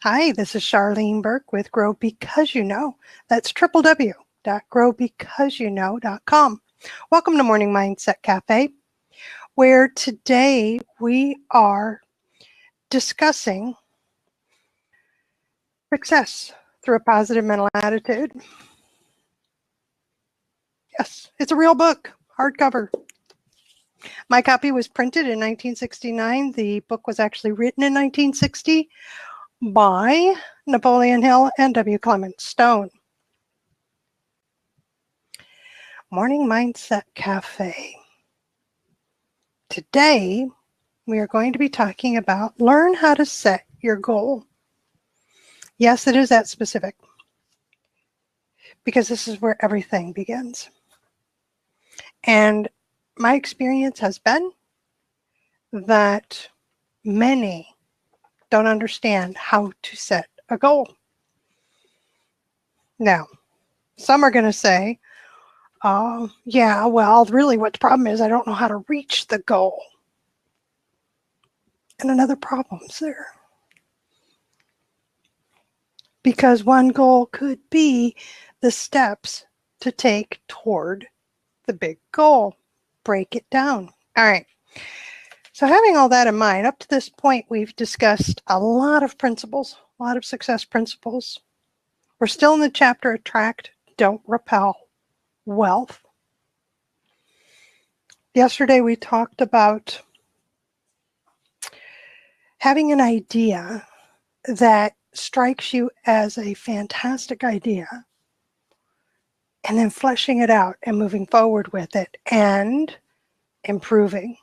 Hi, this is Charlene Burke with Grow Because You Know. That's www.growbecauseyouknow.com. Welcome to Morning Mindset Cafe, where today we are discussing success through a positive mental attitude. Yes, it's a real book, hardcover. My copy was printed in 1969. The book was actually written in 1960 by Napoleon Hill and W. Clement Stone. Morning Mindset Cafe. Today, we are going to be talking about learn how to set your goal. Yes, it is that specific, because this is where everything begins. And my experience has been that many don't understand how to set a goal. Now, some are going to say, yeah, well, really what the problem is, I don't know how to reach the goal. And another problem's there. Because one goal could be the steps to take toward the big goal. Break it down. All right. So having all that in mind, up to this point, we've discussed a lot of principles, a lot of success principles. We're still in the chapter Attract, Don't Repel Wealth. Yesterday, we talked about having an idea that strikes you as a fantastic idea and then fleshing it out and moving forward with it and improving.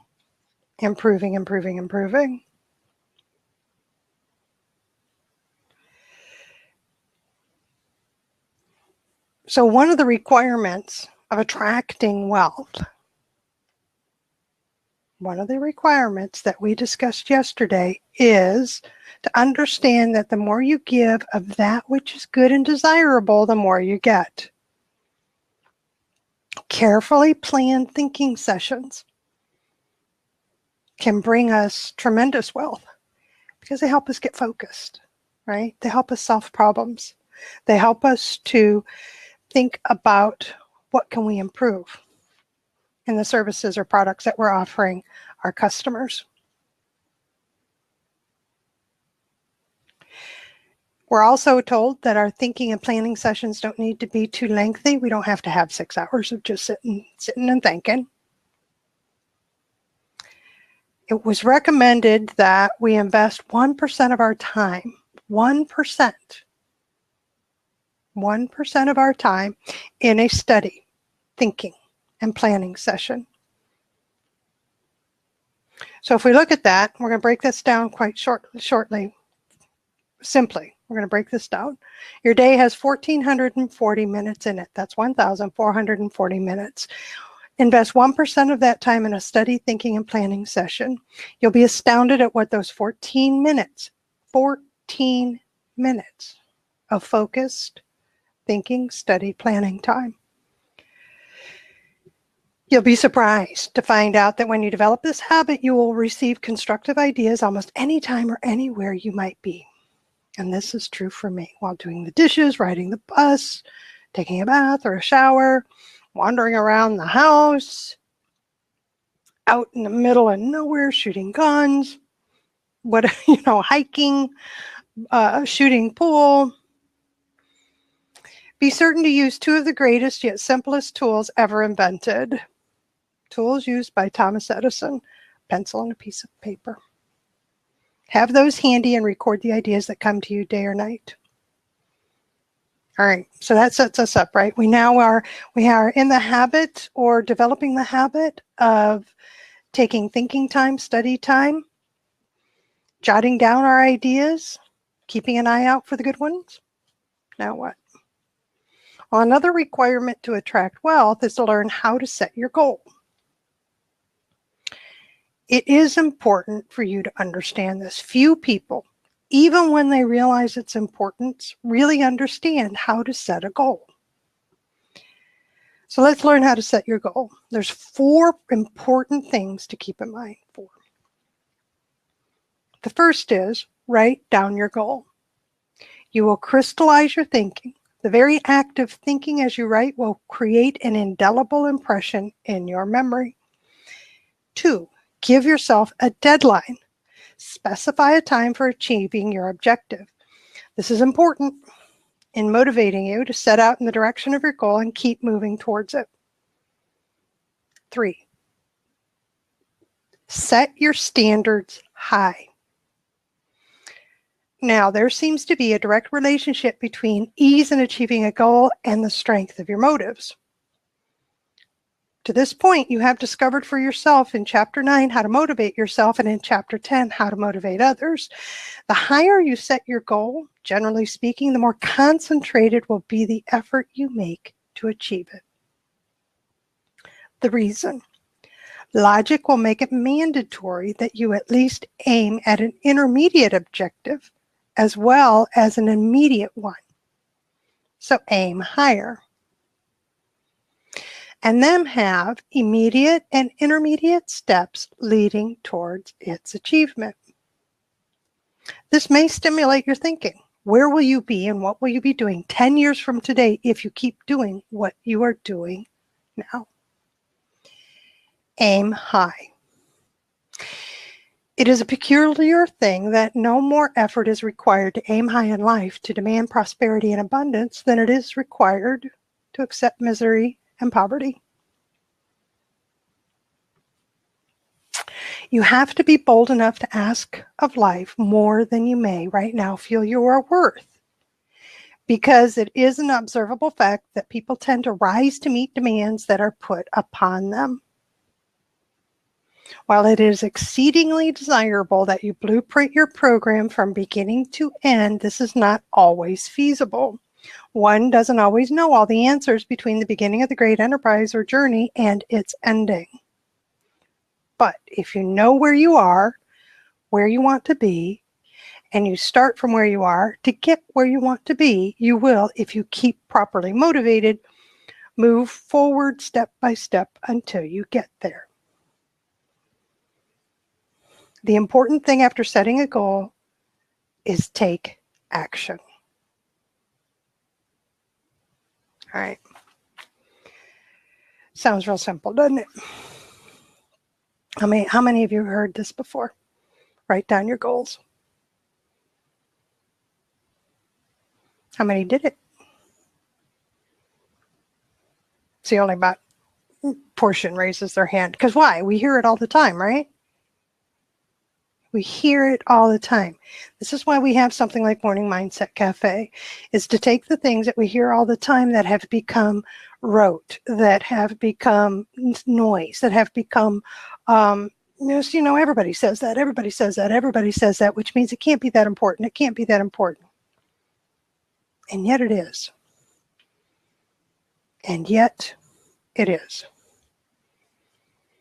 So one of the requirements of attracting wealth, one of the requirements that we discussed yesterday is to understand that the more you give of that which is good and desirable, the more you get. Carefully planned thinking sessions can bring us tremendous wealth because they help us get focused, right? They help us solve problems. They help us to think about what can we improve in the services or products that we're offering our customers. We're also told that our thinking and planning sessions don't need to be too lengthy. We don't have to have 6 hours of just sitting and thinking. It was recommended that we invest 1% of our time, 1% of our time in a study, thinking, and planning session. So if we look at that, we're going to break this down quite shortly. Simply, we're going to break this down. Your day has 1,440 minutes in it. That's 1,440 minutes. Invest 1% of that time in a study, thinking, and planning session. You'll be astounded at what those 14 minutes of focused thinking, study, planning time. You'll be surprised to find out that when you develop this habit, you will receive constructive ideas almost anytime or anywhere you might be. And this is true for me while doing the dishes, riding the bus, taking a bath or a shower, wandering around the house, out in the middle of nowhere, shooting guns, hiking, shooting pool. Be certain to use 2 of the greatest yet simplest tools ever invented. Tools used by Thomas Edison, pencil and a piece of paper. Have those handy and record the ideas that come to you day or night. All right, so that sets us up, right? We are in the habit or developing the habit of taking thinking time, study time, jotting down our ideas, keeping an eye out for the good ones. Now what? Well, another requirement to attract wealth is to learn how to set your goal. It is important for you to understand this. Few people, even when they realize its importance, really understand how to set a goal. So let's learn how to set your goal. There's 4 important things to keep in mind. 4. The first is write down your goal. You will crystallize your thinking. The very act of thinking as you write will create an indelible impression in your memory. 2, give yourself a deadline. Specify a time for achieving your objective. This is important in motivating you to set out in the direction of your goal and keep moving towards it. 3, set your standards high. Now, there seems to be a direct relationship between ease in achieving a goal and the strength of your motives. To this point, you have discovered for yourself in Chapter 9 how to motivate yourself, and in Chapter 10 how to motivate others. The higher you set your goal, generally speaking, the more concentrated will be the effort you make to achieve it. The reason: logic will make it mandatory that you at least aim at an intermediate objective as well as an immediate one. So aim higher. And then have immediate and intermediate steps leading towards its achievement. This may stimulate your thinking. Where will you be and what will you be doing 10 years from today if you keep doing what you are doing now? Aim high. It is a peculiar thing that no more effort is required to aim high in life to demand prosperity and abundance than it is required to accept misery and poverty. You have to be bold enough to ask of life more than you may right now feel you are worth, because it is an observable fact that people tend to rise to meet demands that are put upon them. While it is exceedingly desirable that you blueprint your program from beginning to end, this is not always feasible. One doesn't always know all the answers between the beginning of the great enterprise or journey and its ending. But if you know where you are, where you want to be, and you start from where you are to get where you want to be, you will, if you keep properly motivated, move forward step by step until you get there. The important thing after setting a goal is take action. All right. Sounds real simple, doesn't it? How many of you heard this before? Write down your goals. How many did it? See, only about a portion raises their hand. Because why? We hear it all the time, right? We hear it all the time. This is why we have something like Morning Mindset Cafe, is to take the things that we hear all the time that have become rote, that have become noise, that have become, everybody says that, everybody says that, everybody says that, which means it can't be that important. It can't be that important. And yet it is. And yet it is.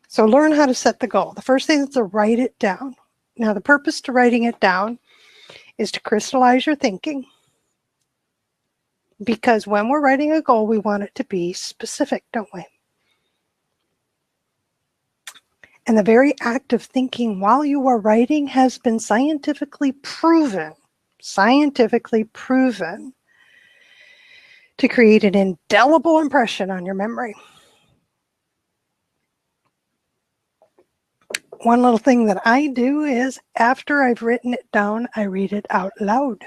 So learn how to set the goal. The first thing is to write it down. Now, the purpose to writing it down is to crystallize your thinking. Because when we're writing a goal, we want it to be specific, don't we? And the very act of thinking while you are writing has been scientifically proven to create an indelible impression on your memory. One little thing that I do is after I've written it down, I read it out loud.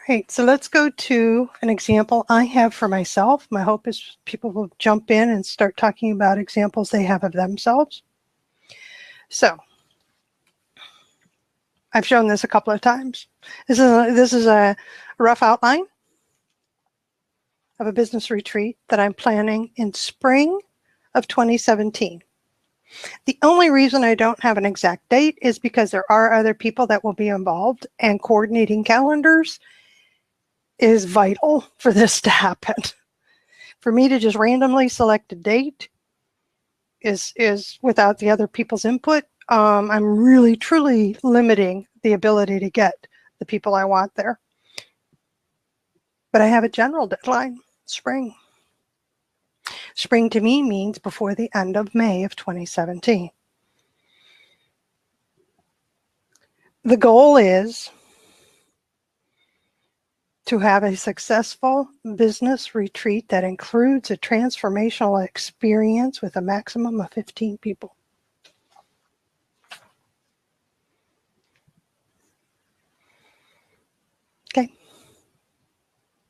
All right, so let's go to an example I have for myself. My hope is people will jump in and start talking about examples they have of themselves. So I've shown this a couple of times. This is a rough outline of a business retreat that I'm planning in spring of 2017. The only reason I don't have an exact date is because there are other people that will be involved, and coordinating calendars is vital for this to happen. For me to just randomly select a date is without the other people's input. I'm really, truly limiting the ability to get the people I want there. But I have a general deadline, spring. Spring to me means before the end of May of 2017. The goal is to have a successful business retreat that includes a transformational experience with a maximum of 15 people. Okay,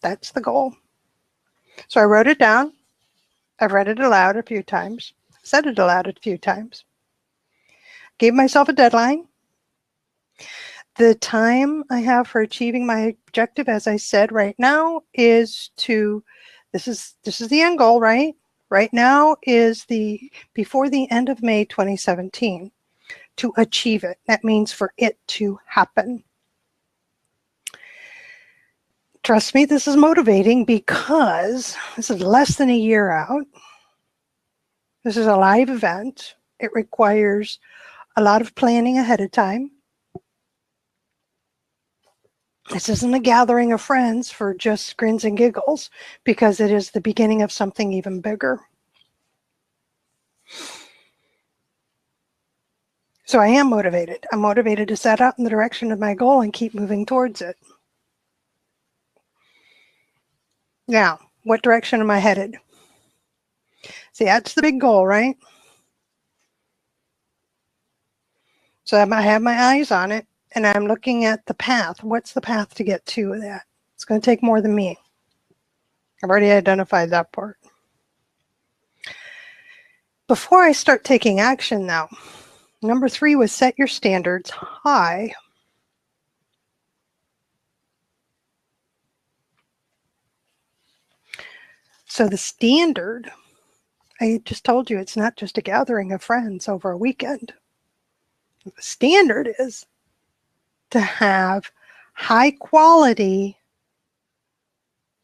that's the goal. So I wrote it down. I've read it aloud a few times, said it aloud a few times. Gave myself a deadline. The time I have for achieving my objective, as I said right now, is this is the end goal, right? Right now is before the end of May 2017 to achieve it. That means for it to happen. Trust me, this is motivating because this is less than a year out. This is a live event. It requires a lot of planning ahead of time. This isn't a gathering of friends for just grins and giggles, because it is the beginning of something even bigger. So I am motivated. I'm motivated to set out in the direction of my goal and keep moving towards it. Now, what direction am I headed? See, that's the big goal, right? So I have my eyes on it, and I'm looking at the path. What's the path to get to that? It's going to take more than me. I've already identified that part. Before I start taking action now, number 3 was set your standards high. So the standard, I just told you, it's not just a gathering of friends over a weekend. The standard is to have high quality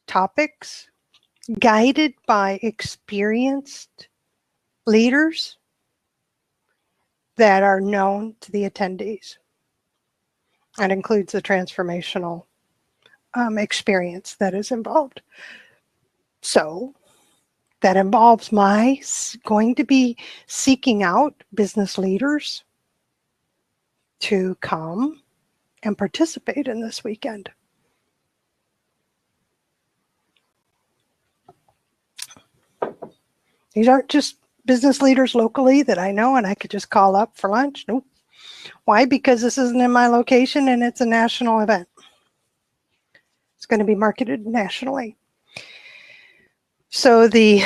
topics guided by experienced leaders that are known to the attendees. That includes the transformational experience that is involved. So that involves my going to be seeking out business leaders to come and participate in this weekend. These aren't just business leaders locally that I know and I could just call up for lunch. Nope. Why? Because this isn't in my location and it's a national event. It's going to be marketed nationally. So the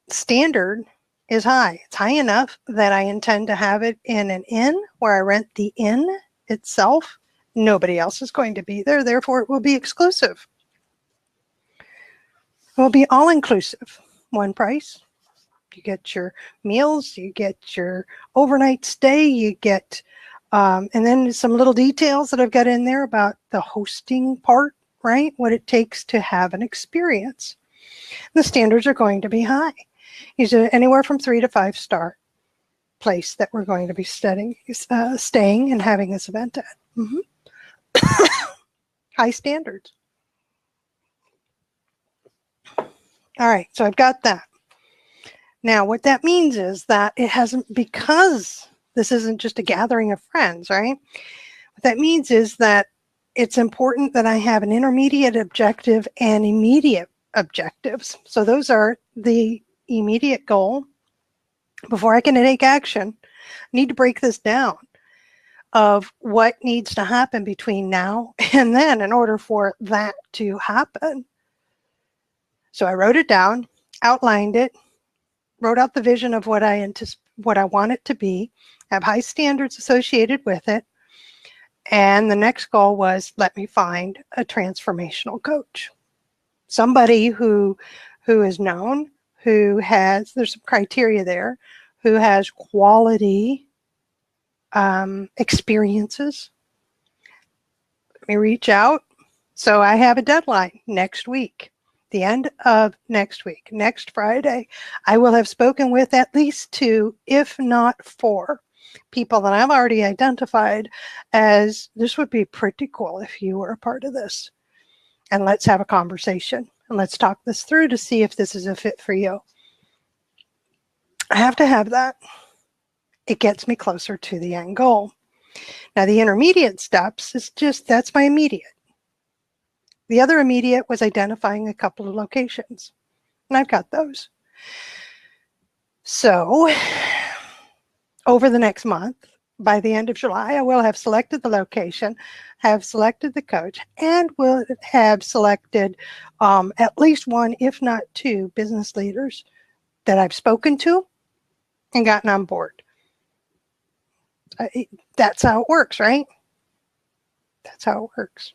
standard is high. It's high enough that I intend to have it in an inn where I rent the inn itself. Nobody else is going to be there. Therefore, it will be exclusive. It will be all-inclusive. One price. You get your meals, you get your overnight stay, you get, and then some little details that I've got in there about the hosting part, right? What it takes to have an experience. The standards are going to be high. These are anywhere from 3 to 5 star place that we're going to be staying and having this event at. High standards. All right, so I've got that. Now, what that means is that it hasn't, because this isn't just a gathering of friends, right? What that means is that it's important that I have an intermediate objective and immediate objectives. So those are the immediate goal. Before I can take action, I need to break this down of what needs to happen between now and then in order for that to happen. So I wrote it down, outlined it, wrote out the vision of what I want it to be, have high standards associated with it. And the next goal was, let me find a transformational coach. Somebody who is known, who has, there's some criteria there, who has quality experiences. Let me reach out. So I have a deadline next week. The end of next week, next Friday, I will have spoken with at least 2, if not 4, people that I've already identified as this would be pretty cool if you were a part of this. And let's have a conversation and let's talk this through to see if this is a fit for you. I have to have that. It gets me closer to the end goal. Now, the intermediate steps is just, that's my immediate. The other immediate was identifying a couple of locations, and I've got those. So over the next month, by the end of July, I will have selected the location, have selected the coach, and will have selected at least one, if not two, business leaders that I've spoken to and gotten on board. That's how it works, right? That's how it works.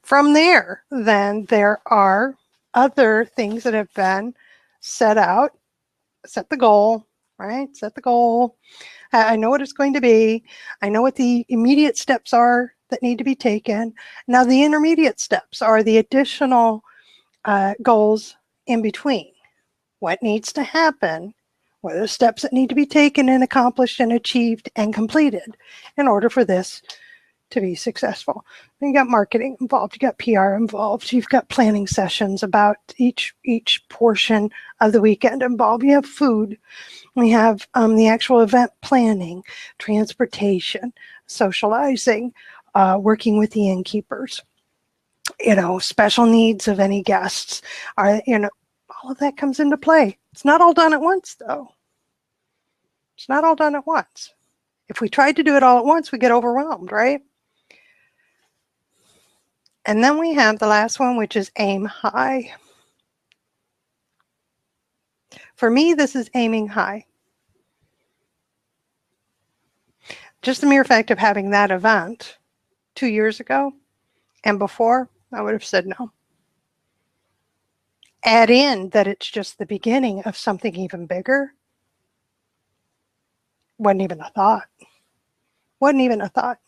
From there, then there are other things that have been set out. Set the goal, right? Set the goal. I know what it's going to be. I know what the immediate steps are that need to be taken. Now, the intermediate steps are the additional goals in between. What needs to happen? What are the steps that need to be taken and accomplished and achieved and completed in order for this to be successful? You got marketing involved, you got PR involved, you've got planning sessions about each portion of the weekend involved. You have food, we have the actual event planning, transportation, socializing, working with the innkeepers, special needs of any guests, all of that comes into play. It's not all done at once, though. It's not all done at once. If we tried to do it all at once, we get overwhelmed, right? And then we have the last one, which is aim high. For me, this is aiming high. Just the mere fact of having that event 2 years ago and before, I would have said no. Add in that it's just the beginning of something even bigger. Wasn't even a thought. Wasn't even a thought.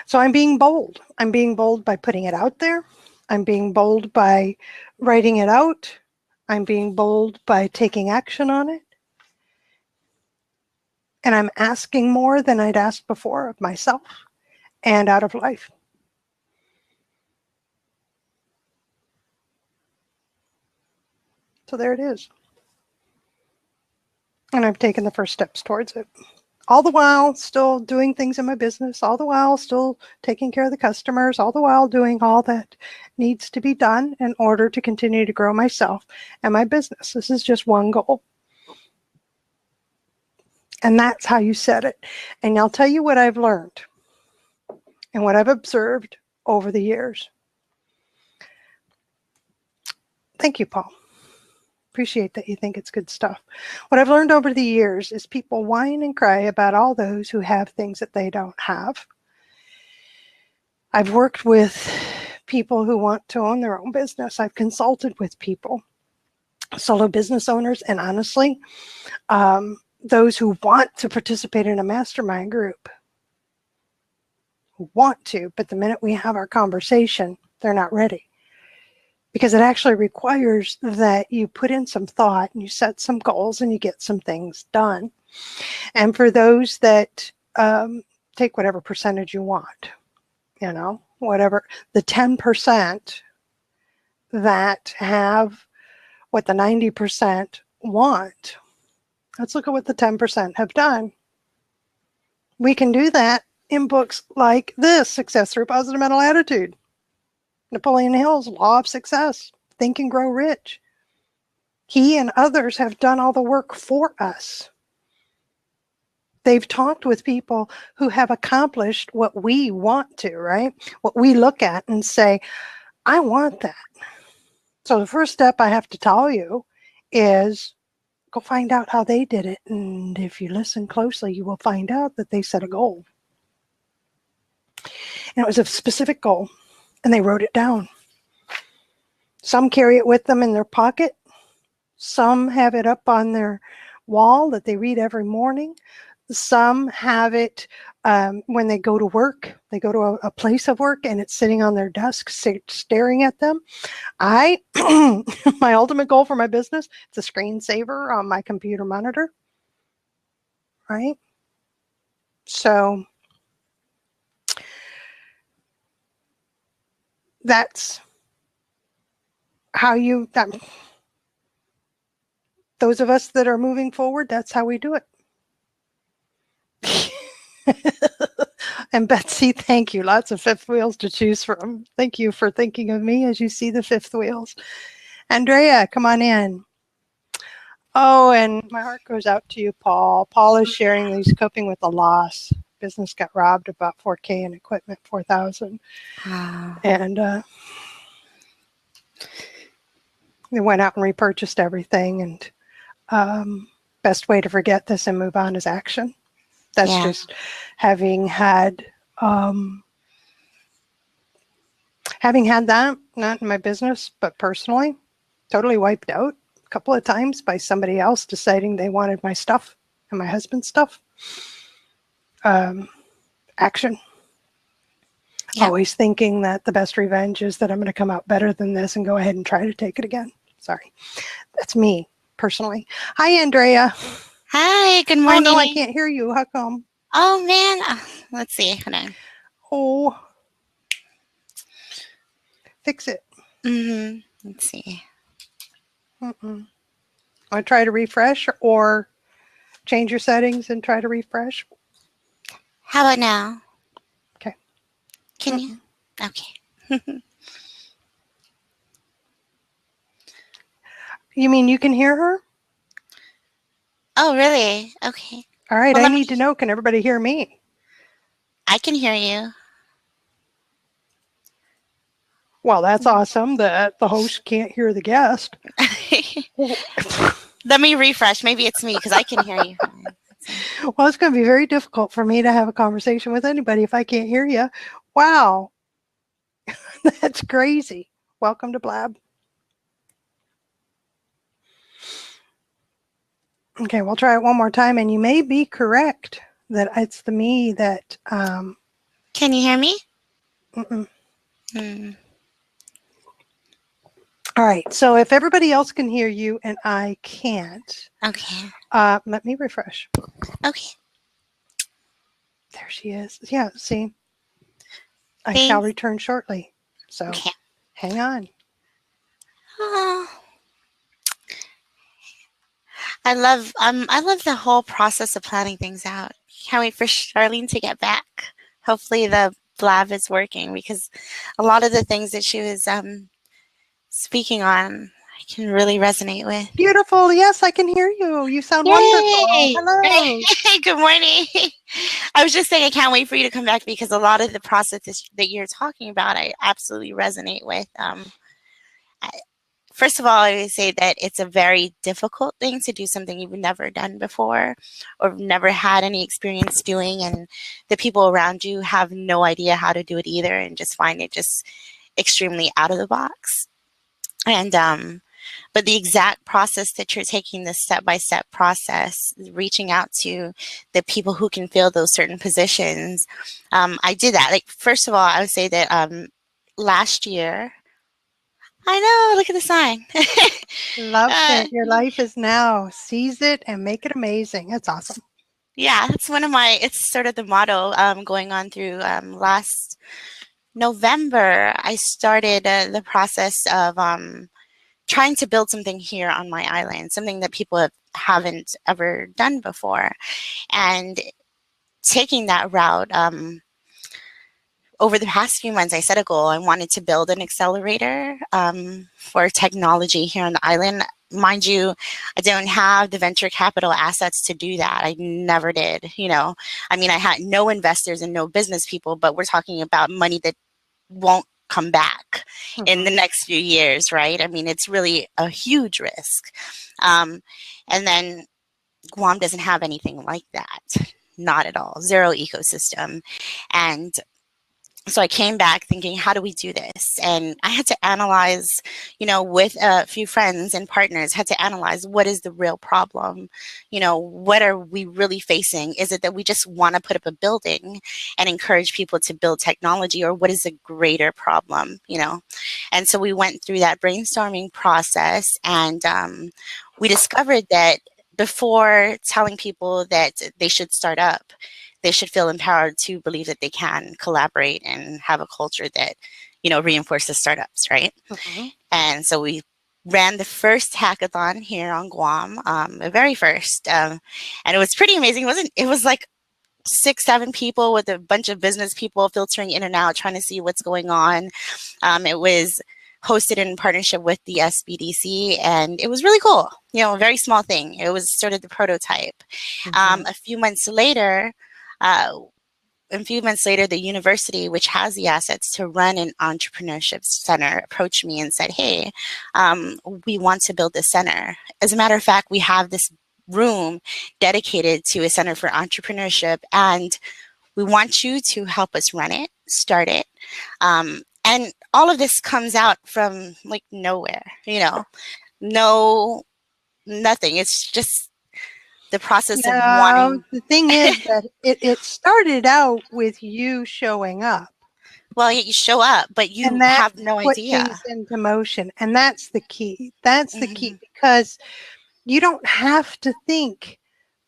So I'm being bold. I'm being bold by putting it out there. I'm being bold by writing it out. I'm being bold by taking action on it. And I'm asking more than I'd asked before of myself and out of life. So there it is. And I've taken the first steps towards it. All the while still doing things in my business, all the while still taking care of the customers, all the while doing all that needs to be done in order to continue to grow myself and my business. This is just one goal. And that's how you set it. And I'll tell you what I've learned and what I've observed over the years. Thank you, Paul. Appreciate that you think it's good stuff. What I've learned over the years is people whine and cry about all those who have things that they don't have. I've worked with people who want to own their own business. I've consulted with people, solo business owners, and honestly, those who want to participate in a mastermind group. Who want to, but the minute we have our conversation, they're not ready. Because it actually requires that you put in some thought and you set some goals and you get some things done. And for those that take whatever percentage you want, whatever, the 10% that have what the 90% want, let's look at what the 10% have done. We can do that in books like this, Success Through Positive Mental Attitude. Napoleon Hill's Law of Success, Think and Grow Rich. He and others have done all the work for us. They've talked with people who have accomplished what we want to, right? What we look at and say, I want that. So the first step I have to tell you is go find out how they did it. And if you listen closely, you will find out that they set a goal. And it was a specific goal. And they wrote it down. Some carry it with them in their pocket. Some have it up on their wall that they read every morning. Some have it when they go to work. They go to a place of work and it's sitting on their desk, staring at them. My ultimate goal for my business, it's a screensaver on my computer monitor. Right? So that's how those of us that are moving forward, that's how we do it. And Betsy, thank you. Lots of fifth wheels to choose from. Thank you for thinking of me as you see the fifth wheels. Andrea, come on in. Oh, and my heart goes out to you, Paul. Paul is sharing that he's coping with a loss. Business got robbed about $4K in equipment, $4,000. And they went out and repurchased everything. And best way to forget this and move on is action. That's just having had that, not in my business, but personally, totally wiped out a couple of times by somebody else deciding they wanted my stuff and my husband's stuff. Action. Always thinking that the best revenge is that I'm going to come out better than this and go ahead and try to take it again. Sorry. That's me, personally. Hi, Andrea. Hi, good morning. Oh, no, I can't hear you. How come? Oh, man. Let's see. Hold on. Oh. Fix it. Let's see. Want to try to refresh or change your settings and try to refresh? How about now? Okay. Can you? Okay. You mean you can hear her? Oh, really? Okay. All right. Well, I need to know, can everybody hear me? I can hear you. Well, that's awesome that the host can't hear the guest. Let me refresh. Maybe it's me because I can hear you. Well, it's going to be very difficult for me to have a conversation with anybody if I can't hear you. Wow. That's crazy. Welcome to Blab. Okay, we'll try it one more time, and you may be correct that it's the me that... Can you hear me? All right, so if everybody else can hear you and I can't... Okay. Let me refresh. Okay. There she is. Yeah, see? I shall return shortly. So hang on. Oh. I love the whole process of planning things out. Can't wait for Charlene to get back. Hopefully the Blab is working because a lot of the things that she was speaking on, I can really resonate with. Beautiful. Yes, I can hear you. You sound wonderful. Hello. Good morning. I was just saying I can't wait for you to come back because a lot of the process that you're talking about, I absolutely resonate with. First of all, I would say that it's a very difficult thing to do something you've never done before or never had any experience doing, and the people around you have no idea how to do it either and just find it just extremely out of the box. And but the exact process that you're taking, the step-by-step process, reaching out to the people who can fill those certain positions, I did that. Like, first of all, I would say that last year, I know, look at the sign. Love it. Your life is now. Seize it and make it amazing. That's awesome. Yeah, it's it's sort of the motto going on through last November. I started the process of trying to build something here on my island, something that people haven't ever done before. And taking that route, over the past few months, I set a goal. I wanted to build an accelerator for technology here on the island. Mind you, I don't have the venture capital assets to do that. I never did, you know. I mean, I had no investors and no business people, but we're talking about money that won't come back in the next few years, right? I mean, it's really a huge risk. And then Guam doesn't have anything like that. Not at all. Zero ecosystem. And so I came back thinking, how do we do this? And I had to analyze, you know, with a few friends and partners, had to analyze what is the real problem? You know, what are we really facing? Is it that we just want to put up a building and encourage people to build technology, or what is a greater problem, you know? And so we went through that brainstorming process, and we discovered that before telling people that they should start up, they should feel empowered to believe that they can collaborate and have a culture that, you know, reinforces startups, right? And so we ran the first hackathon here on Guam, the very first, and it was pretty amazing. It was like 6, 7 people with a bunch of business people filtering in and out, trying to see what's going on. It was hosted in partnership with the SBDC, and it was really cool. You know, a very small thing. It was sort of the prototype. A few months later, the university, which has the assets to run an entrepreneurship center, approached me and said, hey, we want to build this center. As a matter of fact, we have this room dedicated to a center for entrepreneurship, and we want you to help us run it, start it. And all of this comes out from like nowhere, you know, nothing. It's just the process of wanting. The thing is that it started out with you showing up. Well, you show up, but you have no idea. Put things into motion, and that's the key. That's the key, because you don't have to think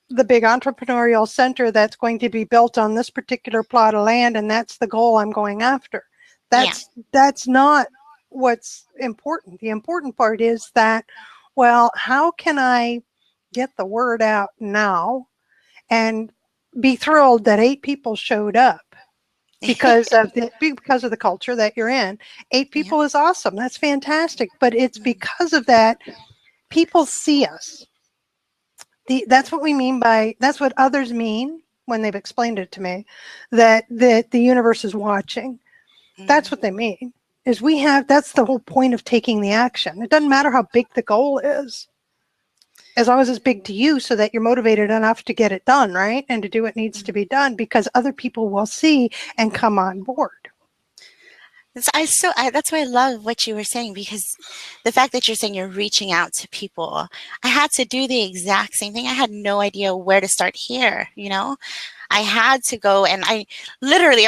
the big entrepreneurial center that's going to be built on this particular plot of land, and that's the goal I'm going after. That's not what's important. The important part is that, well, how can I get the word out now and be thrilled that 8 people showed up because of the culture that you're in. 8 people is awesome. That's fantastic. But it's because of that people see us. That's what we mean by, that's what others mean when they've explained it to me, that the universe is watching. That's what they mean, is that's the whole point of taking the action. It doesn't matter how big the goal is, as long as it's big to you, so that you're motivated enough to get it done, right? And to do what needs to be done, because other people will see and come on board. That's why I love what you were saying, because the fact that you're saying you're reaching out to people, I had to do the exact same thing. I had no idea where to start here, you know? I had to go, and I'll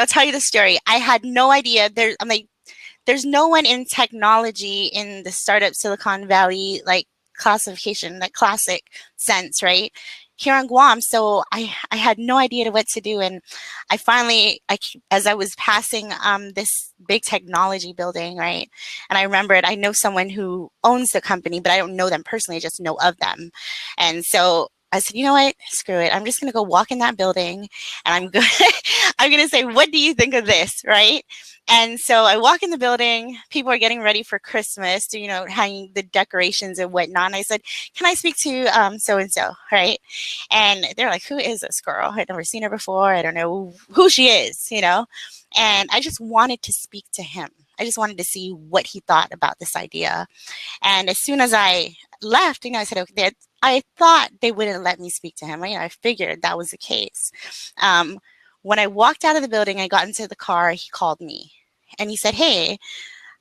tell you the story. I had no idea. There's no one in technology in the startup Silicon Valley, like classification, like classic sense, right? Here on Guam. So I had no idea what to do. And I finally, as I was passing this big technology building, right? And I remembered, I know someone who owns the company, but I don't know them personally, I just know of them. And so I said, you know what, screw it. I'm just going to go walk in that building, and I'm going to say, what do you think of this, right? And so I walk in the building, people are getting ready for Christmas, you know, hanging the decorations and whatnot. And I said, can I speak to so-and-so, right? And they're like, who is this girl? I'd never seen her before. I don't know who she is, you know? And I just wanted to speak to him. I just wanted to see what he thought about this idea. And as soon as I left, you know, I said, okay, I thought they wouldn't let me speak to him. I figured that was the case. When I walked out of the building, I got into the car, he called me and he said, hey,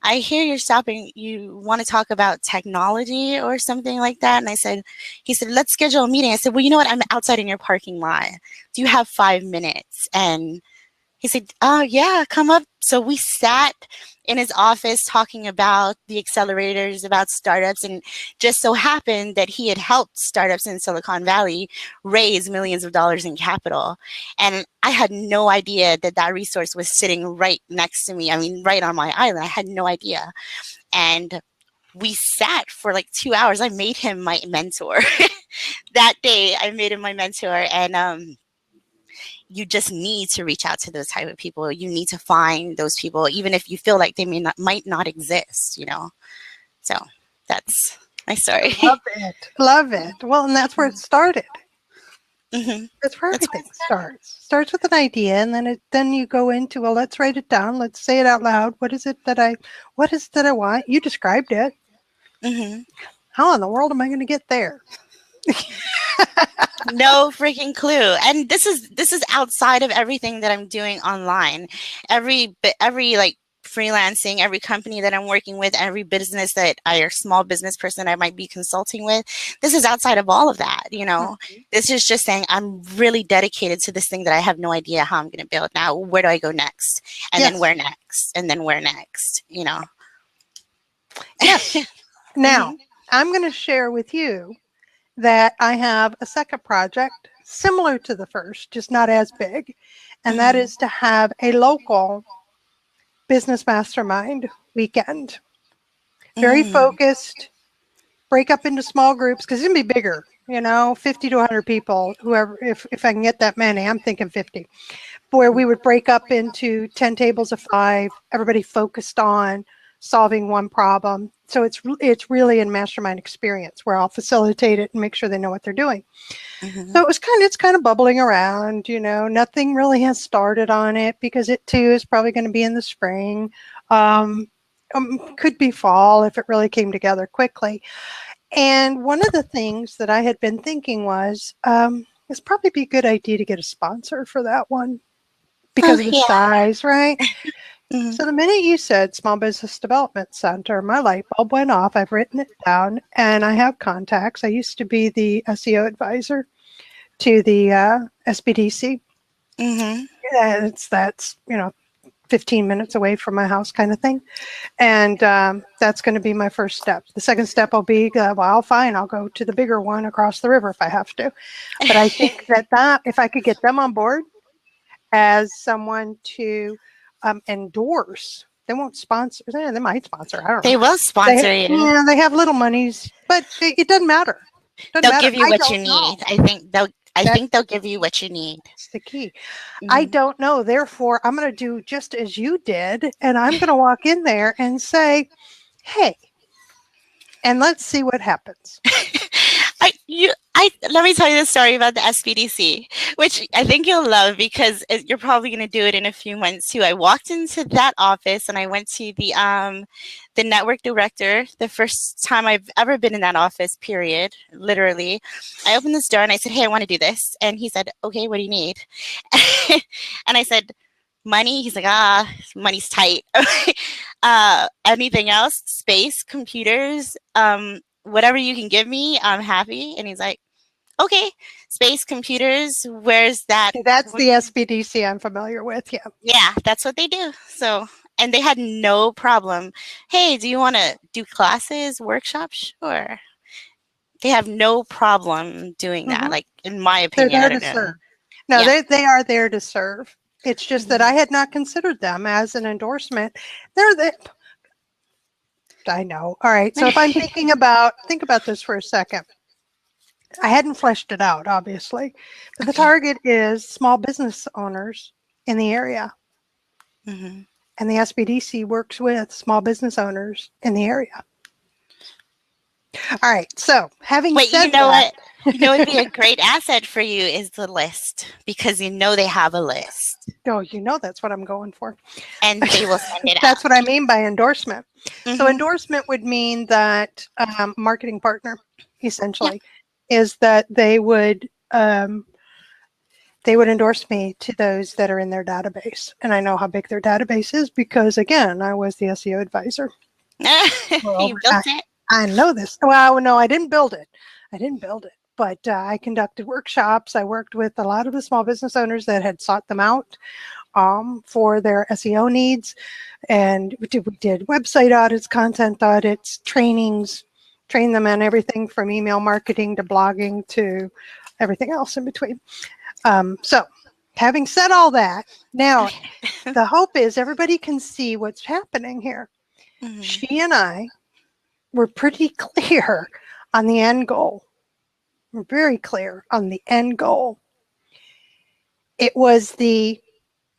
I hear you're stopping. You want to talk about technology or something like that? And he said, let's schedule a meeting. I said, well, you know what? I'm outside in your parking lot. Do you have 5 minutes? And he said, oh, yeah, come up. So we sat in his office talking about the accelerators, about startups, and just so happened that he had helped startups in Silicon Valley raise millions of dollars in capital. And I had no idea that resource was sitting right next to me. I mean, right on my island. I had no idea. And we sat for like 2 hours. I made him my mentor. That day, I made him my mentor. And you just need to reach out to those type of people. You need to find those people, even if you feel like they might not exist, you know? So that's my story. Love it. Love it. Well, and that's where it started. That's where everything starts. Starts with an idea, and then you go into, well, let's write it down. Let's say it out loud. What is it that I want? You described it. How in the world am I going to get there? No freaking clue. And this is outside of everything that I'm doing online. Every like freelancing, every company that I'm working with, every business or small business person I might be consulting with, this is outside of all of that, you know. This is just saying I'm really dedicated to this thing that I have no idea how I'm going to build. Now, where do I go next? And then where next? And then where next, you know? Yes. Now, I'm going to share with you that I have a second project similar to the first, just not as big. And that is to have a local business mastermind weekend. Very focused, break up into small groups, because it's going to be bigger. 50 to 100 people, whoever, if I can get that many, I'm thinking 50, where we would break up into 10 tables of 5, everybody focused on solving one problem. So it's really a mastermind experience where I'll facilitate it and make sure they know what they're doing. Mm-hmm. So it's kind of bubbling around, nothing really has started on it because it too is probably going to be in the spring. Could be fall if it really came together quickly. And one of the things that I had been thinking was, it's probably be a good idea to get a sponsor for that one because of the size, right? Mm-hmm. So the minute you said Small Business Development Center, my light bulb went off. I've written it down and I have contacts. I used to be the SEO advisor to the SBDC. Mm-hmm. And that's 15 minutes away from my house kind of thing. And that's going to be my first step. The second step will be, well, fine, I'll go to the bigger one across the river if I have to. But I think that if I could get them on board as someone to endorse, they won't sponsor, they might sponsor, I don't know. They will sponsor you. Yeah, they have little monies, but it doesn't matter. They'll give you what you need. I think they'll give you what you need. That's the key. Mm-hmm. I don't know. Therefore, I'm going to do just as you did, and I'm going to walk in there and say, "Hey," and let's see what happens. Let me tell you the story about the SBDC, which I think you'll love because you're probably going to do it in a few months too. I walked into that office and I went to the network director, the first time I've ever been in that office, period, literally. I opened this door and I said, "Hey, I want to do this." And he said, "Okay, what do you need?" And I said, "Money." He's like, money's tight. Anything else? Space, computers, whatever you can give me, I'm happy. And he's like, "Okay, space, computers, where's that?" That's the SBDC I'm familiar with, yeah. Yeah, that's what they do. So, and they had no problem. "Hey, do you want to do classes, workshops?" Sure. They have no problem doing that, Mm-hmm. like, in my They're opinion. there to serve. No, Yeah. they are there to serve. It's just that I had not considered them as an endorsement. I know. All right. So if I'm think about this for a second. I hadn't fleshed it out, obviously, but the target is small business owners in the area. Mm-hmm. And the SBDC works with small business owners in the area. All right. So having said you know that, what? You know what would be a great asset for you is the list, because they have a list. Oh, that's what I'm going for. And they will send it out. That's what I mean by endorsement. Mm-hmm. So endorsement would mean that marketing partner, essentially, is that they would endorse me to those that are in their database. And I know how big their database is because, again, I was the SEO advisor. You built it? I know this. Well, no, I didn't build it. But I conducted workshops. I worked with a lot of the small business owners that had sought them out for their SEO needs. And we did website audits, content audits, trainings, train them on everything from email marketing to blogging to everything else in between. So having said all that, now the hope is everybody can see what's happening here. Mm-hmm. She and I were pretty clear on the end goal. We're very clear on the end goal. It was the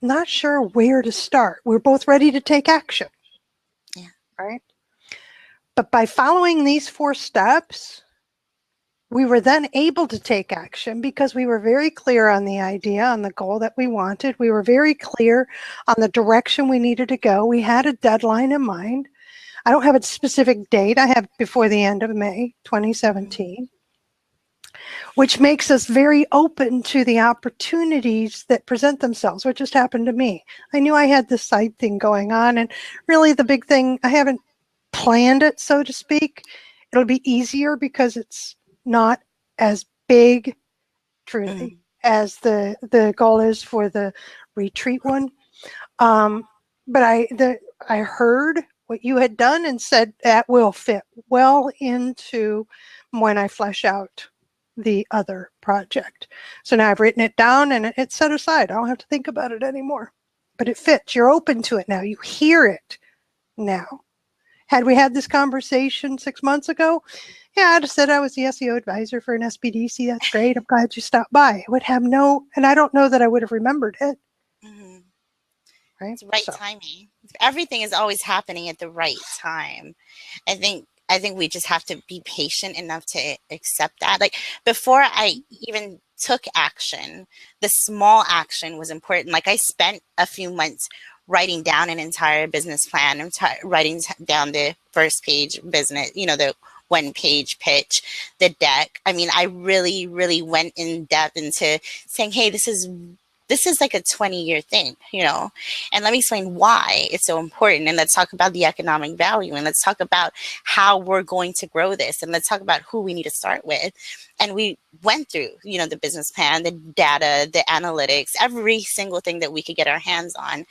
not sure where to start. We're both ready to take action. Yeah. Right? But by following these 4 steps, we were then able to take action because we were very clear on the idea, on the goal that we wanted. We were very clear on the direction we needed to go. We had a deadline in mind. I don't have a specific date. I have before the end of May 2017, which makes us very open to the opportunities that present themselves, which just happened to me. I knew I had this side thing going on, and really the big thing, I haven't planned it, so to speak. It'll be easier because it's not as big, truly, as the goal is for the retreat one. But I heard what you had done and said that will fit well into when I flesh out the other project. So now I've written it down and it's set aside. I don't have to think about it anymore. But it fits. You're open to it now. You hear it now. Had we had this conversation 6 months ago, yeah, I'd have said I was the SEO advisor for an SBDC. That's great. I'm glad you stopped by. I would have and I don't know that I would have remembered it. Mm-hmm. Right. It's right timing. Everything is always happening at the right time. I think we just have to be patient enough to accept that. Like before I even took action, the small action was important. Like I spent a few months writing down an entire business plan, writing down the first page business, the 1-page pitch, the deck. I mean, I really, really went in depth into saying, hey, this is like a 20-year thing, and let me explain why it's so important. And let's talk about the economic value, and let's talk about how we're going to grow this, and let's talk about who we need to start with. And we went through, the business plan, the data, the analytics, every single thing that we could get our hands on.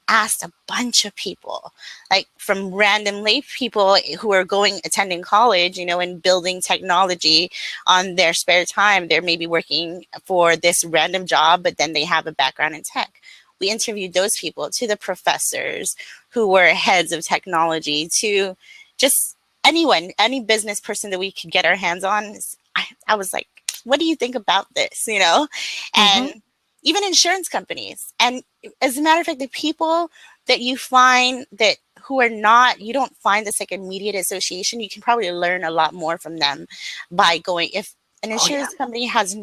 Asked a bunch of people, like from random lay people who are attending college, and building technology on their spare time. They're maybe working for this random job, but then they have a background in tech. We interviewed those people, to the professors who were heads of technology, to just anyone, any business person that we could get our hands on. I was like, what do you think about this? And even insurance companies. And as a matter of fact, the people that you find that who are not, you don't find this like immediate association, you can probably learn a lot more from them by going. If an insurance company has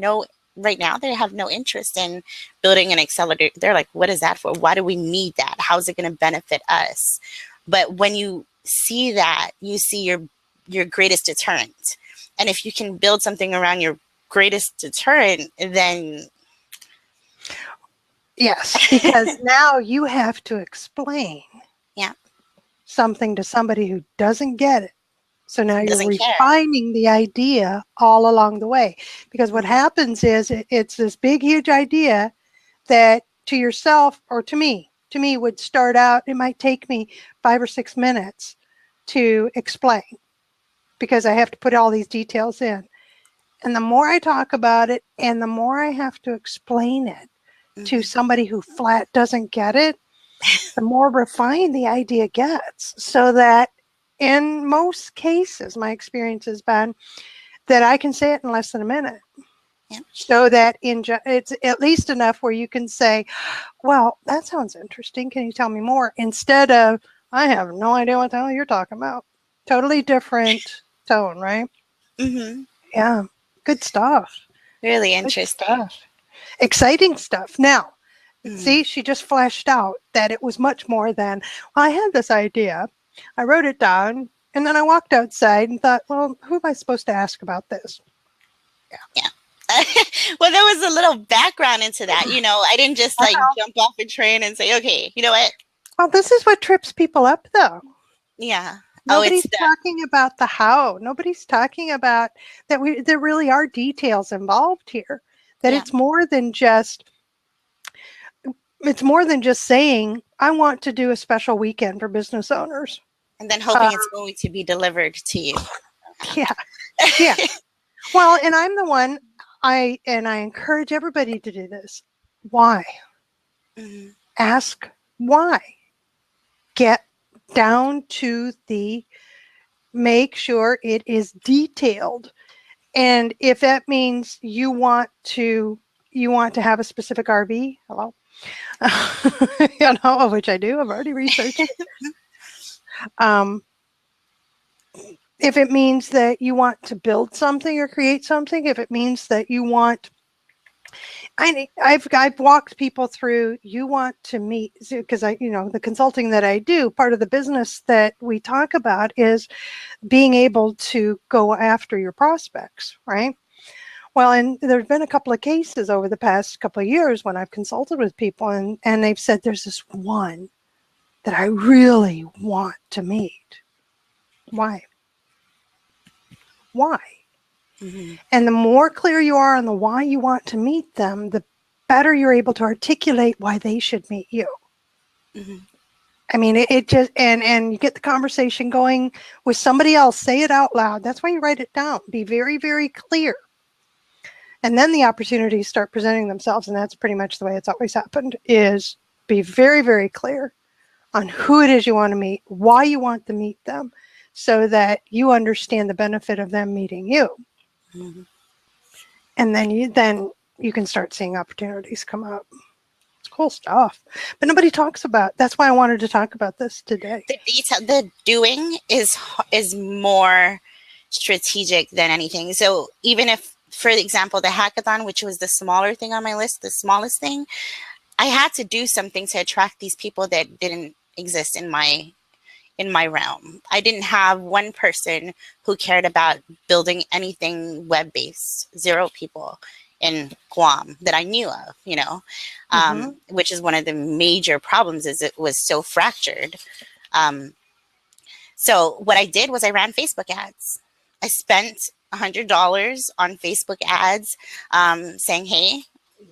right now, they have no interest in building an accelerator. They're like, what is that for? Why do we need that? How is it going to benefit us? But when you see that, you see your greatest deterrent. And if you can build something around your greatest deterrent, then yes, because now you have to explain something to somebody who doesn't get it. So now you're refining the idea all along the way. Because what happens is it's this big, huge idea that to yourself or to me would start out, it might take me 5 or 6 minutes to explain because I have to put all these details in. And the more I talk about it and the more I have to explain it to somebody who flat doesn't get it, the more refined the idea gets. So that in most cases, my experience has been that I can say it in less than a minute. So that it's at least enough where you can say, well, that sounds interesting. Can you tell me more? Instead of, I have no idea what the hell you're talking about. Totally different tone, right? Yeah. Good stuff. Really interesting. Good stuff. Exciting stuff. Now, see, she just fleshed out that it was much more than, well, I had this idea. I wrote it down, and then I walked outside and thought, well, who am I supposed to ask about this? Yeah. Well, there was a little background into that. I didn't just jump off a train and say, okay, you know what? Well, this is what trips people up, though. Yeah. Nobody's talking about the how. Nobody's talking about that. There really are details involved here. That it's more than just. It's more than just saying, I want to do a special weekend for business owners. And then hoping it's going to be delivered to you. Yeah. Well, and I'm the one, I encourage everybody to do this. Why? Ask why. Get down to make sure it is detailed. And if that means you want to have a specific RV, hello? Which I do. I've already researched it. If it means that you want to build something or create something, if it means that you want, I've walked people through, you want to meet, because the consulting that I do, part of the business that we talk about is being able to go after your prospects, right? Well, and there's been a couple of cases over the past couple of years when I've consulted with people and they've said, there's this one that I really want to meet. Why? Why? And the more clear you are on the why you want to meet them, the better you're able to articulate why they should meet you. I mean, it just, and you get the conversation going with somebody else, say it out loud. That's why you write it down. Be very, very clear. And then the opportunities start presenting themselves. And that's pretty much the way it's always happened, is be very, very clear on who it is you want to meet, why you want to meet them, so that you understand the benefit of them meeting you. Mhm. And then you can start seeing opportunities come up. It's cool stuff. But nobody talks about. That's why I wanted to talk about this today. The detail, the doing is more strategic than anything. So even if, for example, the hackathon, which was the smaller thing on my list, the smallest thing, I had to do something to attract these people that didn't exist in my realm. I didn't have one person who cared about building anything web-based, 0 people in Guam that I knew of, which is one of the major problems, is it was so fractured. So what I did was I ran Facebook ads. I spent $100 on Facebook ads, saying, hey,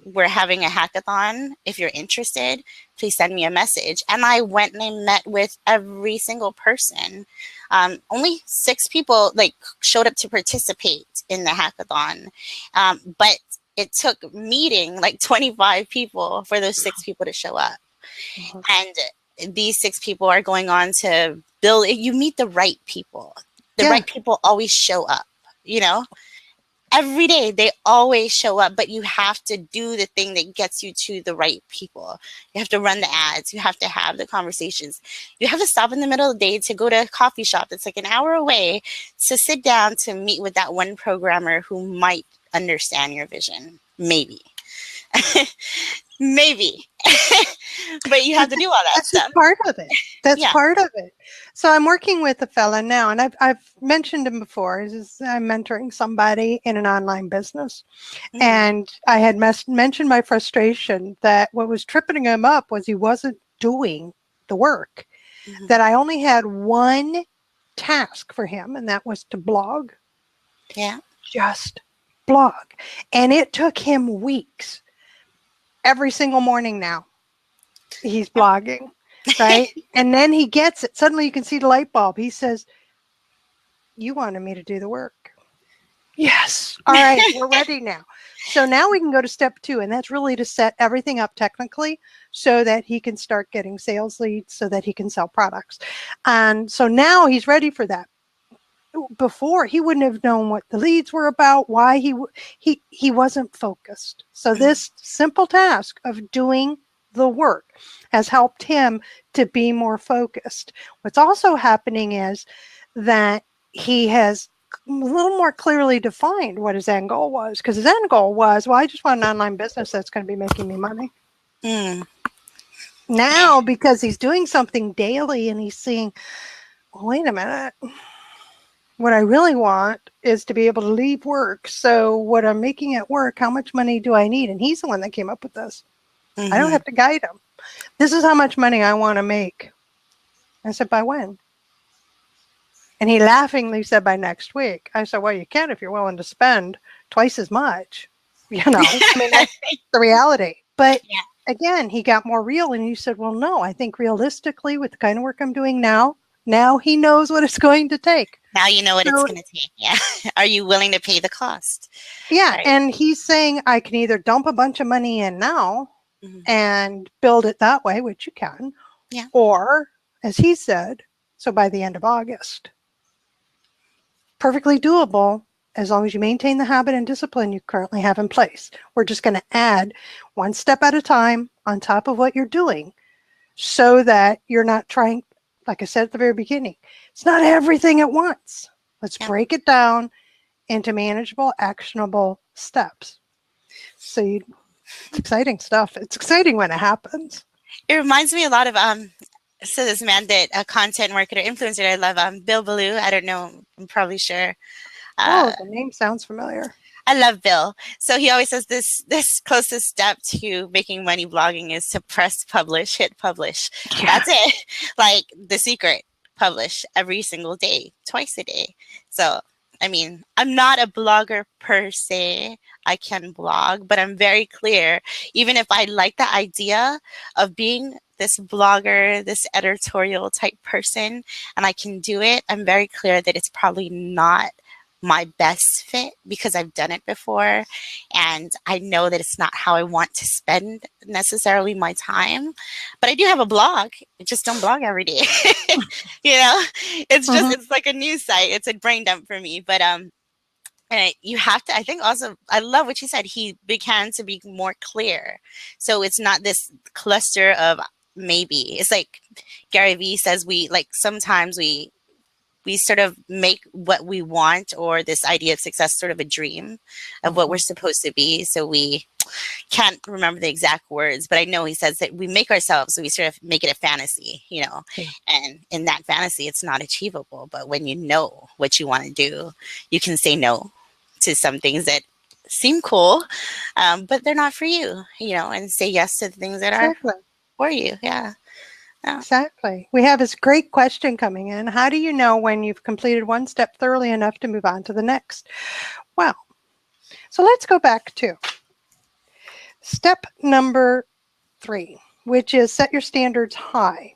we're having a hackathon. If you're interested, please send me a message. And I went and I met with every single person. Only 6 people showed up to participate in the hackathon. But it took meeting 25 people for those 6 people to show up. Mm-hmm. And these 6 people are going on to build. You meet the right people. The right people always show up, Every day they always show up, but you have to do the thing that gets you to the right people. You have to run the ads. You have to have the conversations. You have to stop in the middle of the day to go to a coffee shop that's an hour away to sit down to meet with that one programmer who might understand your vision. Maybe. Maybe. But you have to do all that stuff. That's part of it. That's part of it. So I'm working with a fella now, and I've mentioned him before. I'm mentoring somebody in an online business. Mm-hmm. And I had mentioned my frustration that what was tripping him up was he wasn't doing the work. Mm-hmm. That I only had one task for him, and that was to blog. Yeah. Just blog. And it took him weeks. Every single morning now, he's blogging, right? And then he gets it. Suddenly you can see the light bulb. He says, you wanted me to do the work. Yes. All right. We're ready now. So now we can go to step 2, and that's really to set everything up technically so that he can start getting sales leads so that he can sell products. And so now he's ready for that. Before, he wouldn't have known what the leads were about, why he wasn't focused. So this simple task of doing the work has helped him to be more focused. What's also happening is that he has a little more clearly defined what his end goal was, because his end goal was, well, I just want an online business that's going to be making me money. Now, because he's doing something daily and he's seeing, well, wait a minute, what I really want is to be able to leave work. So what I'm making at work, how much money do I need? And he's the one that came up with this. Mm-hmm. I don't have to guide him. This is how much money I want to make. I said, by when? And he laughingly said, by next week. I said, well, you can if you're willing to spend twice as much. I mean, that's the reality. But again, he got more real, and he said, well, no, I think realistically with the kind of work I'm doing now he knows what it's going to take. Now you know what it's going to take. Yeah. Are you willing to pay the cost? Yeah. Right. And he's saying I can either dump a bunch of money in now and build it that way, which you can. Yeah. Or, as he said, so by the end of August. Perfectly doable as long as you maintain the habit and discipline you currently have in place. We're just going to add one step at a time on top of what you're doing so that you're not trying, like I said at the very beginning, it's not everything at once. Let's break it down into manageable, actionable steps. So it's exciting stuff. It's exciting when it happens. It reminds me a lot of so this man that a content marketer, influencer I love, Bill Ballou. I don't know. I'm probably sure. The name sounds familiar. I love Bill. So he always says this closest step to making money blogging is to press publish, hit publish. Yeah. That's it. Like the secret, publish every single day, twice a day. So, I mean, I'm not a blogger per se. I can blog, but I'm very clear. Even if I like the idea of being this blogger, this editorial type person, and I can do it, I'm very clear that it's probably not my best fit because I've done it before, and I know that it's not how I want to spend necessarily my time. But I do have a blog. I just don't blog every day. You know, Mhm. it's like a news site. It's a brain dump for me. But and you have to, I think also, I love what you said. He began to be more clear. So it's not this cluster of maybe. It's like Gary Vee says, sometimes we sort of make what we want, or this idea of success, sort of a dream of what we're Mhm. supposed to be. So we can't remember the exact words, but I know he says that we make ourselves, so we sort of make it a fantasy, Yeah. and in that fantasy, it's not achievable. But when you know what you want to do, you can say no to some things that seem cool, but they're not for you, and say yes to the things that are Exactly. for you. Yeah. Yeah. Exactly. We have this great question coming in. How do you know when you've completed one step thoroughly enough to move on to the next? Well, so let's go back to step number 3, which is set your standards high.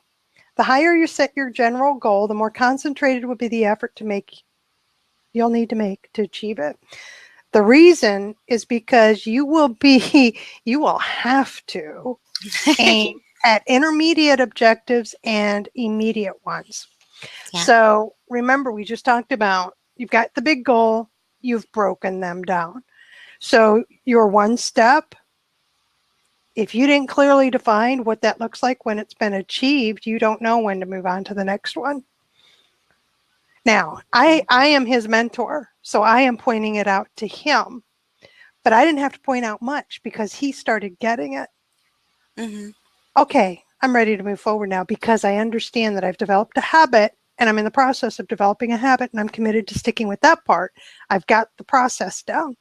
The higher you set your general goal, the more concentrated will be the effort you'll need to make to achieve it. The reason is because you will have to aim at intermediate objectives and immediate ones. Yeah. So remember, we just talked about you've got the big goal, you've broken them down. So your one step, if you didn't clearly define what that looks like when it's been achieved, you don't know when to move on to the next one. Now, I am his mentor, so I am pointing it out to him, but I didn't have to point out much because he started getting it. Mm-hmm. Okay, I'm ready to move forward now because I understand that I've developed a habit and I'm in the process of developing a habit and I'm committed to sticking with that part. I've got the process down.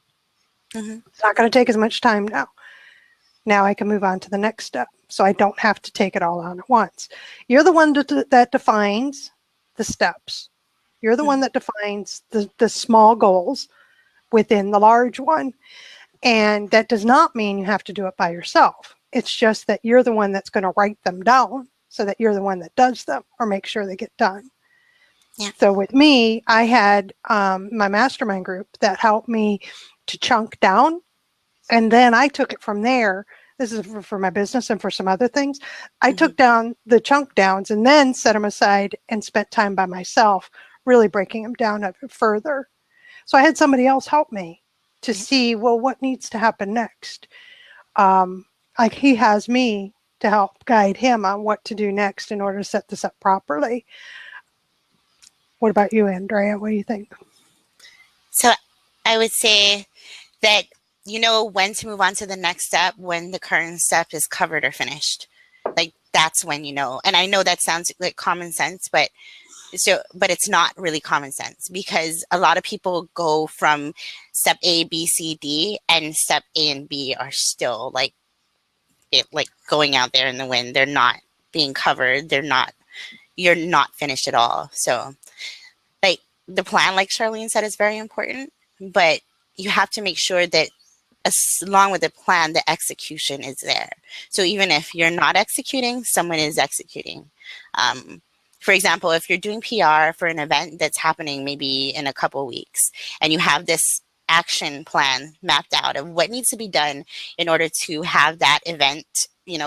Mm-hmm. It's not going to take as much time now. Now I can move on to the next step. So I don't have to take it all on at once. You're the one that defines the steps. You're the one that defines the small goals within the large one. And that does not mean you have to do it by yourself. It's just that you're the one that's going to write them down so that you're the one that does them or make sure they get done. Yeah. So with me, I had my mastermind group that helped me to chunk down. And then I took it from there. This is for my business and for some other things. I Mm-hmm. took down the chunk downs and then set them aside and spent time by myself, really breaking them down a bit further. So I had somebody else help me to Yeah. see, well, what needs to happen next. Like he has me to help guide him on what to do next in order to set this up properly. What about you, Andrea? What do you think? So I would say that you know when to move on to the next step when the current step is covered or finished. Like that's when you know. And I know that sounds like common sense, but it's not really common sense because a lot of people go from step A, B, C, D, and step A and B are still like going out there in the wind. They're not being covered. You're not finished at all. So like the plan, like Charlene said, is very important, but you have to make sure that along with the plan, the execution is there. So even if you're not executing, someone is executing. Um, for example, if you're doing PR for an event that's happening maybe in a couple weeks, and you have this action plan mapped out of what needs to be done in order to have that event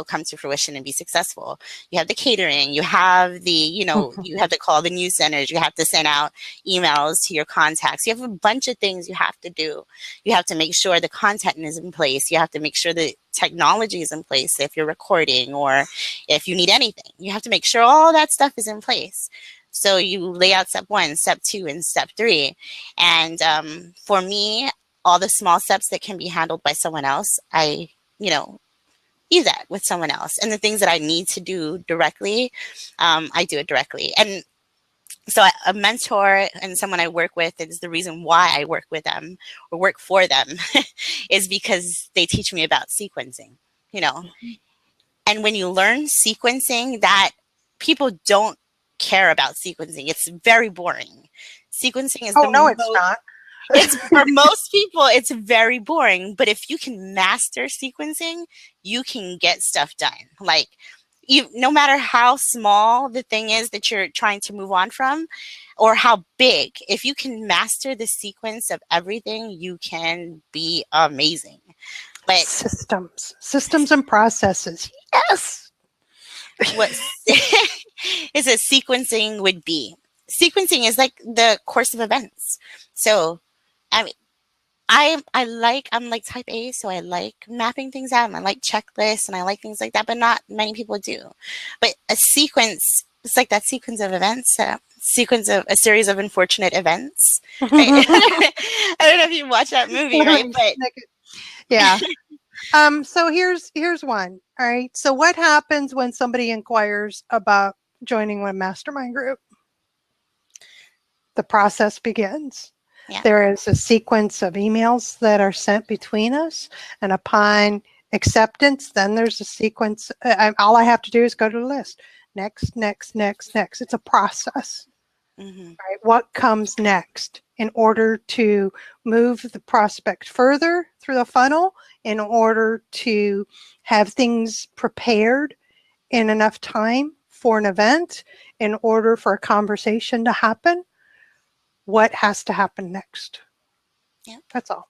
come to fruition and be successful. You have the catering, you have you have to call the news centers, you have to send out emails to your contacts, you have a bunch of things you have to do. You have to make sure the content is in place, you have to make sure the technology is in place if you're recording or if you need anything. You have to make sure all that stuff is in place. So you lay out step 1, step 2, and step 3. And for me, all the small steps that can be handled by someone else, I do that with someone else. And the things that I need to do directly, I do it directly. And so a mentor and someone I work with is the reason why I work with them or work for them is because they teach me about sequencing, you know. And when you learn sequencing, that people don't care about sequencing. It's very boring. Sequencing is Oh, the no, it's most not. it's for most people, it's very boring. But if you can master sequencing, you can get stuff done. Like no matter how small the thing is that you're trying to move on from, or how big, if you can master the sequence of everything, you can be amazing. But systems and processes. Yes. what is a sequencing would be? Sequencing is like the course of events. So, I mean, I'm like type A, so I like mapping things out and I like checklists and I like things like that, but not many people do. But a sequence, it's like that sequence of events, sequence of a series of unfortunate events. Right? I don't know if you watch that movie, right? But yeah. So here's one. All right. So what happens when somebody inquires about joining one mastermind group? The process begins. Yeah. There is a sequence of emails that are sent between us, and upon acceptance, then there's a sequence. All I have to do is go to the list. Next, next, next, next. It's a process. Right? What comes next in order to move the prospect further through the funnel, in order to have things prepared in enough time for an event, in order for a conversation to happen? What has to happen next? Yeah. That's all.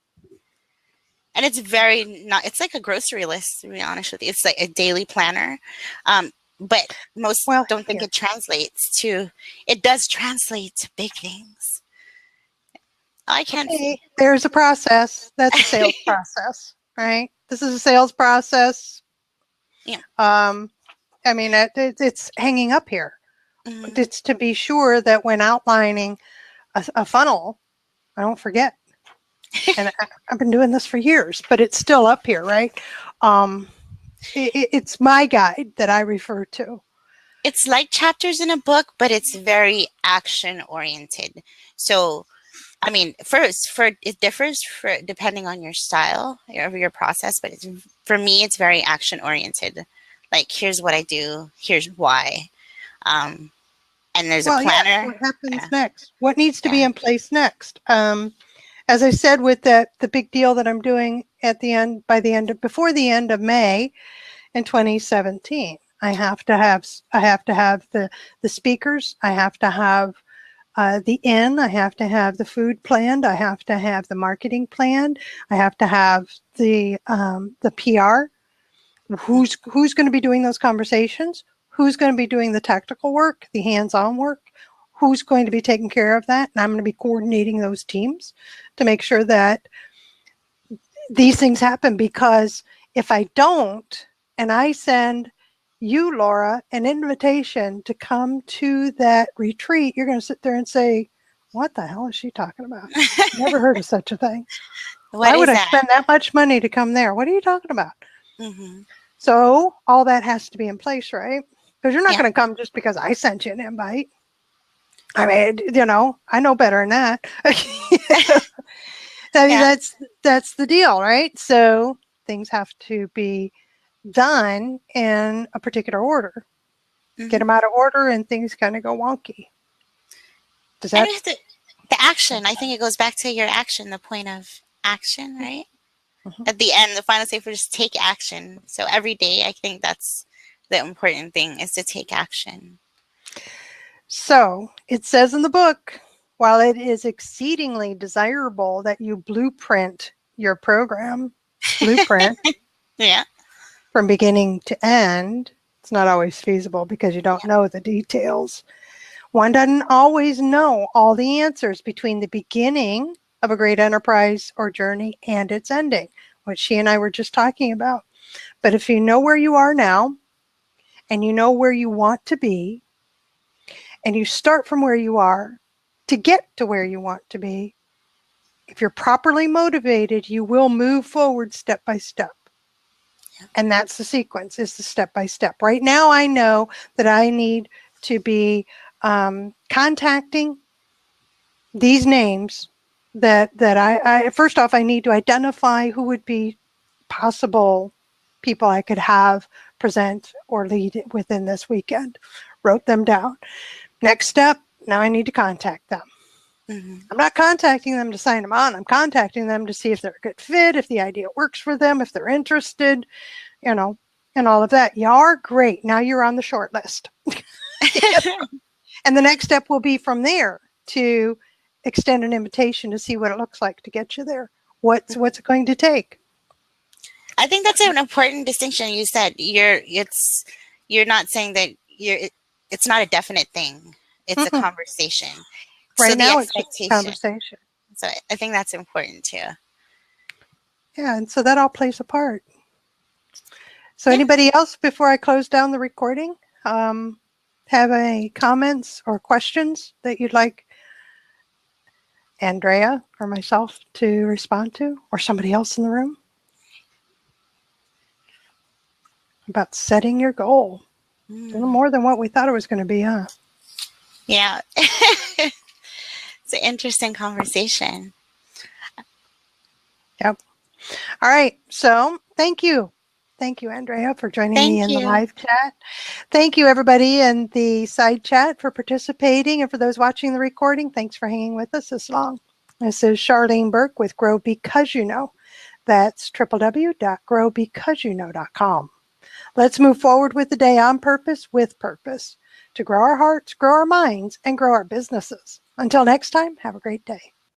And it's it's like a grocery list, to be honest with you. It's like a daily planner. But most don't think it translates to, it does translate to big things. I can't. Okay, there's a process. That's a sales process, right? This is a sales process. Yeah. I mean, it's hanging up here. It's to be sure that when outlining a funnel, I don't forget. And I've been doing this for years, but it's still up here, right? It's my guide that I refer to. It's like chapters in a book, but it's very action oriented. So, I mean, it differs depending on your style of your process, but for me, it's very action oriented. Like, here's what I do, here's why. And there's a planner. Yeah, what happens next? What needs to be in place next? As I said, with the big deal that I'm doing before the end of May in 2017, I have to have the speakers. I have to have the inn. I have to have the food planned. I have to have the marketing planned. I have to have the PR. Who's going to be doing those conversations? Who's going to be doing the technical work, the hands-on work? Who's going to be taking care of that? And I'm going to be coordinating those teams to make sure that these things happen, because if I don't, and I send you, Laura, an invitation to come to that retreat, you're going to sit there and say, what the hell is she talking about? Never heard of such a thing. Why would I spend that much money to come there? What are you talking about? So all that has to be in place, right? Because you're not going to come just because I sent you an invite. I mean, I know better than that. I mean, that's the deal, right? So things have to be done in a particular order. Get them out of order and things kind of go wonky. Does that? The action, I think it goes back to your action, the point of action, right? At the end, the final say for just take action. So every day, I think that's the important thing, is to take action. So it says in the book, while it is exceedingly desirable that you blueprint your program, from beginning to end, it's not always feasible because you don't know the details. One doesn't always know all the answers between the beginning of a great enterprise or journey and its ending, what she and I were just talking about. But if you know where you are now and you know where you want to be, and you start from where you are to get to where you want to be, if you're properly motivated, you will move forward step by step. And that's the sequence, is the step by step. Right now, I know that I need to be contacting these names that I first off, I need to identify who would be possible people I could have present or lead within this weekend. Wrote them down. Next step, now I need to contact them. I'm not contacting them to sign them on. I'm contacting them to see if they're a good fit, if the idea works for them, if they're interested, and all of that. You are great. Now you're on the short list. And the next step will be from there to extend an invitation to see what it looks like to get you there. What's it going to take? I think that's an important distinction. You said you're not saying that it's not a definite thing. It's a conversation. Right so now, the it's just a expectation. conversation. So I think that's important too. Yeah, and so that all plays a part. So anybody else before I close down the recording have any comments or questions that you'd like Andrea or myself to respond to, or somebody else in the room? About setting your goal. A little more than what we thought it was going to be, huh? Yeah. It's an interesting conversation. Yep. All right. So thank you. Thank you, Andrea, for joining me in the live chat. Thank you, everybody in the side chat for participating. And for those watching the recording, thanks for hanging with us this long. This is Charlene Burke with Grow Because You Know. That's www.growbecauseyouknow.com. Let's move forward with the day on purpose, with purpose, to grow our hearts, grow our minds, and grow our businesses. Until next time, have a great day.